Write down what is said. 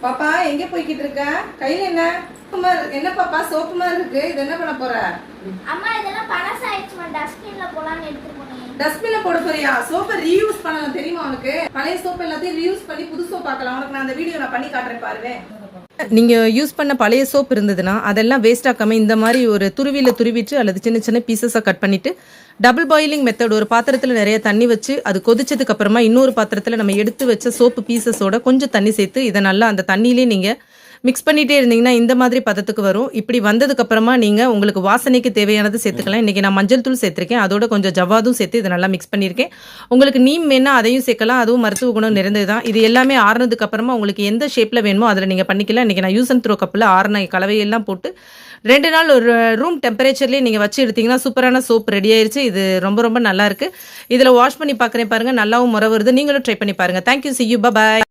பாப்பா எங்க போய்கிட்டு இருக்க? கையில என்ன என்ன பாப்பா சோப்பு மாதிரி இருக்கு? இது என்ன பண்ண போற? அம்மா இதெல்லாம் பழசாயிடுச்சுமா, டஸ்ட்பின்ல போலான்னு எடுத்து போனேன். டஸ்ட்பின்ல போட போறியா? சோப்பை ரீயூஸ் பண்ணலாம் தெரியுமா உனக்கு? பழைய சோப்பு எல்லாத்தையும் ரீயூஸ் பண்ணி புது சோப் ஆக்கலாம். உனக்கு நான் அந்த வீடியோ நான் பண்ணி காட்டுறேன் பாருவேன். நீங்கள் யூஸ் பண்ண பழைய சோப் இருந்ததுன்னா அதெல்லாம் வேஸ்ட் ஆக்காமல் இந்த மாதிரி ஒரு துருவிட்டு அல்லது சின்ன சின்ன பீசஸாக கட் பண்ணிவிட்டு டபுள் பாயிலிங் மெத்தட், ஒரு பாத்திரத்தில் நிறைய தண்ணி வச்சு அது கொதிச்சதுக்கு அப்புறமா இன்னொரு பாத்திரத்தில் நம்ம எடுத்து வச்ச சோப்பு பீசஸோட கொஞ்சம் தண்ணி சேர்த்து இதை நல்லா அந்த தண்ணியிலே நீங்கள் மிக்ஸ் பண்ணிகிட்டே இருந்தீங்கன்னா இந்த மாதிரி பதத்துக்கு வரும். இப்படி வந்ததுக்கப்புறமா நீங்கள் உங்களுக்கு வாசனைக்கு தேவையானது சேர்த்துக்கலாம். இன்றைக்கி நான் மஞ்சள் தூள் சேர்த்துருக்கேன், அதோட கொஞ்சம் ஜவ்வாதும் சேர்த்து இதை நல்லா மிக்ஸ் பண்ணியிருக்கேன். உங்களுக்கு நீம் வேணா அதையும் சேர்க்கலாம், அதுவும் மருத்துவ குணம் நிறைந்தது தான். இது எல்லாமே ஆறுனதுக்கப்புறமா உங்களுக்கு எந்த ஷேப்பில் வேணுமோ அதில் நீங்கள் பண்ணிக்கலாம். இன்றைக்கி நான் யூஸ் அண்ட் த்ரோ கப்பில் ஆறுன கலவையெல்லாம் போட்டு 2 நாள் ஒரு ரூம் டெம்பரேச்சர்லேயே நீங்கள் வச்சு எடுத்திங்கன்னா சூப்பரான சோப் ரெடி ஆயிடுச்சு. இது ரொம்ப ரொம்ப நல்லாயிருக்கு. இதில் வாஷ் பண்ணி பார்க்குறேன் பாருங்கள், நல்லாவும் முறை வருது. நீங்களும் ட்ரை பண்ணி பாருங்கள். Thank you, see you, bye bye.